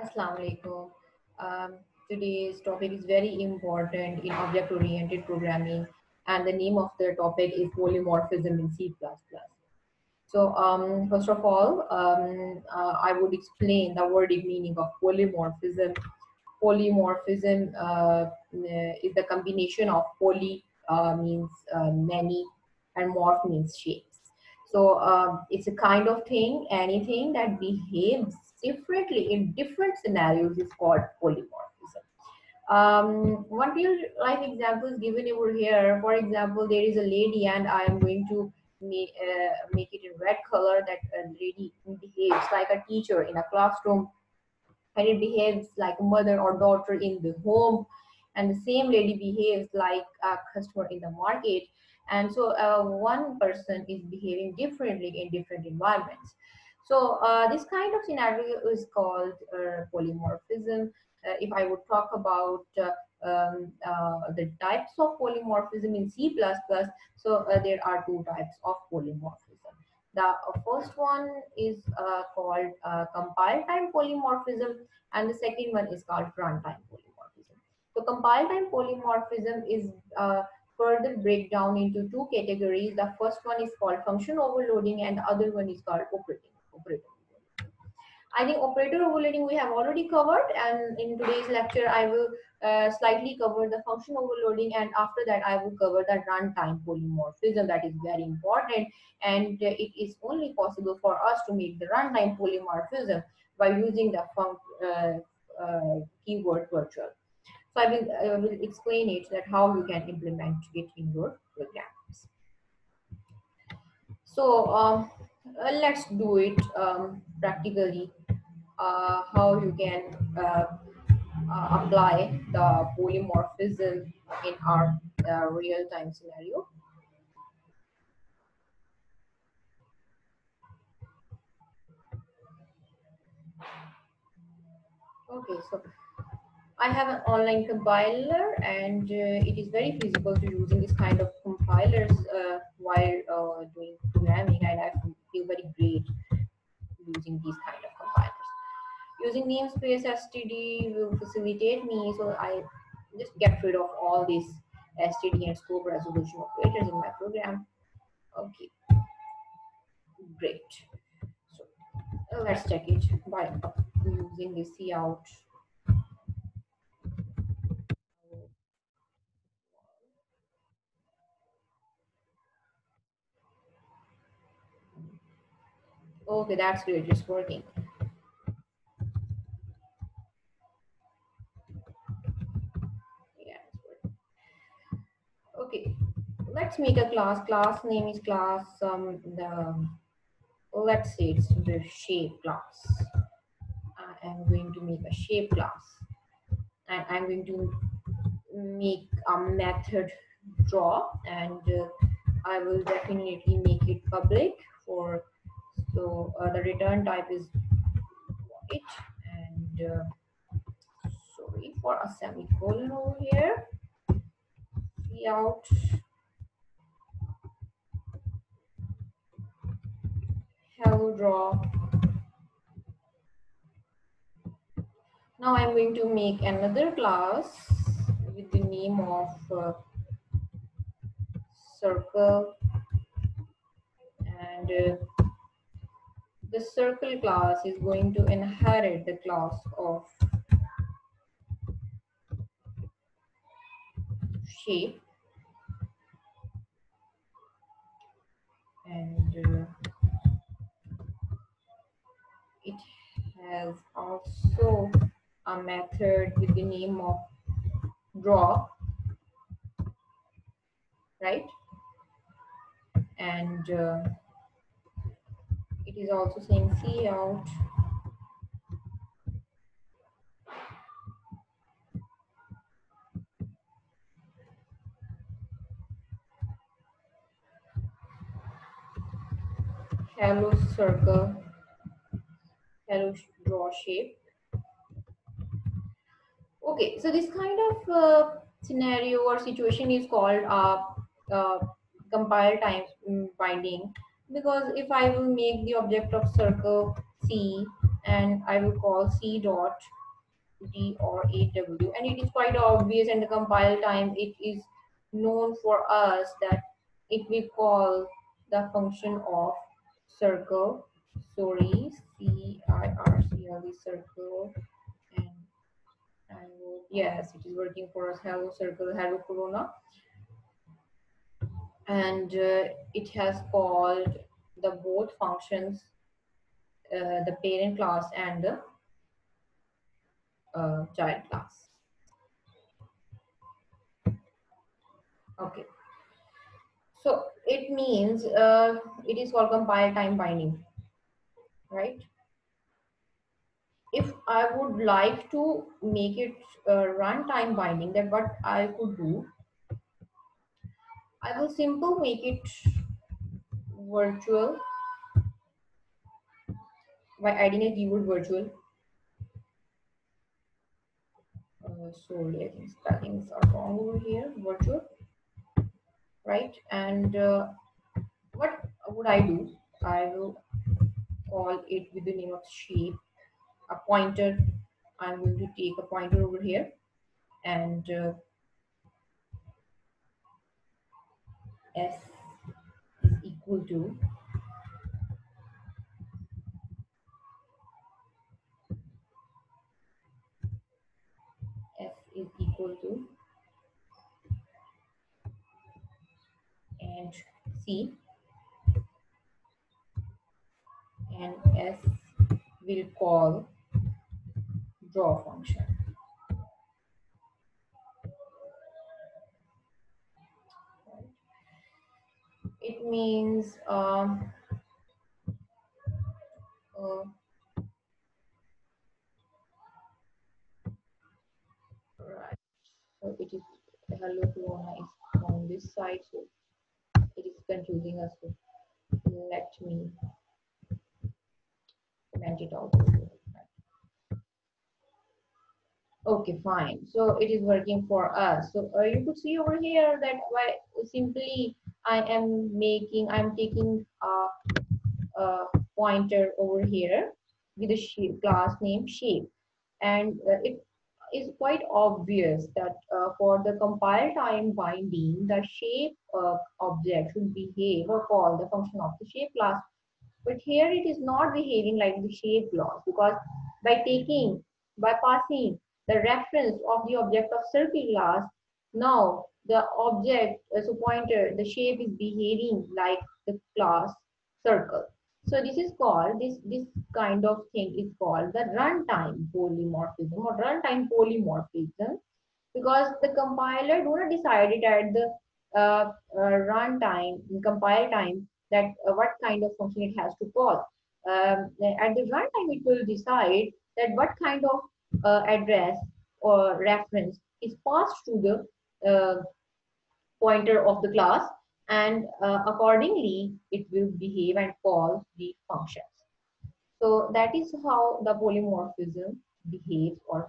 Assalamu alaikum. Today's topic is very important in object-oriented programming, and the name of the topic is polymorphism in C++. So, first of all, I would explain the wordy meaning of polymorphism. Polymorphism is the combination of poly means many, and morph means shapes. So it's a kind of thing, anything that behaves differently in different scenarios is called polymorphism. One real life example is given over here. For example, there is a lady, and I am going to make it in red color. That a lady behaves like a teacher in a classroom, and it behaves like a mother or daughter in the home, and the same lady behaves like a customer in the market. And so one person is behaving differently in different environments. So this kind of scenario is called polymorphism. If I would talk about the types of polymorphism in C++, so there are two types of polymorphism. The first one is called compile time polymorphism, and the second one is called runtime polymorphism. So compile time polymorphism is further breakdown into two categories. The first one is called function overloading, and the other one is called operator overloading. I think operator overloading we have already covered, and in today's lecture I will slightly cover the function overloading, and after that I will cover the runtime polymorphism. That is very important, and it is only possible for us to make the runtime polymorphism by using the keyword virtual. So I will explain it, that how you can implement it in your programs. So let's do it practically. How you can apply the polymorphism in our real-time scenario. Okay, so I have an online compiler, and it is very feasible to using this kind of compilers while doing programming, and I feel very great using these kind of compilers. Using namespace std will facilitate me, so I just get rid of all these std and scope resolution operators in my program. Okay, great. So let's check it by using the cout. Okay, that's great, it's working. Yeah, it's working. Okay, let's make a class name is class let's say it's the shape class. I am going to make a shape class, and I'm going to make a method draw, and I will definitely make it public for, so the return type is white, and sorry for a semicolon over here. Cout hello draw. Now I'm going to make another class with the name of circle, and the circle class is going to inherit the class of shape, and it has also a method with the name of draw, right? And it is also saying cout hello circle, hello draw shape. Okay, so this kind of scenario or situation is called compile time binding, because if I will make the object of circle C, and I will call C dot D or AW, and it is quite obvious in the compile time. It is known for us that if we call the function of circle, sorry, CIRCLE circle, and I will, yes, it is working for us. Hello circle, hello corona, and it has called the both functions, the parent class and the child class. Okay, so it means it is called compile time binding, right? If I would like to make it run time binding, then what I could do, I will simply make it virtual by adding a keyword virtual. Sorry, I think spellings are wrong over here. Virtual, right? And what would I do? I will call it with the name of shape, a pointer. I'm going to take a pointer over here, and s is equal to s is equal to and c, and s will call draw function. It means uh, right. So it is hello corona is on this side, so it is confusing us. So let me comment it out. Okay, fine. So it is working for us. So you could see over here that why simply I'm taking a pointer over here with a shape, class name shape, and it is quite obvious that for the compile time binding, the shape object should behave or call the function of the shape class. But here it is not behaving like the shape class, because by passing the reference of the object of circle class, now the object as a pointer, the shape is behaving like the class circle. So this is called, this kind of thing is called the runtime polymorphism or runtime polymorphism, because the compiler do not decide it at the runtime, compile time, that what kind of function it has to call. At the runtime, it will decide that what kind of address or reference is passed to the pointer of the class, and accordingly, it will behave and call the functions. So that is how the polymorphism behaves or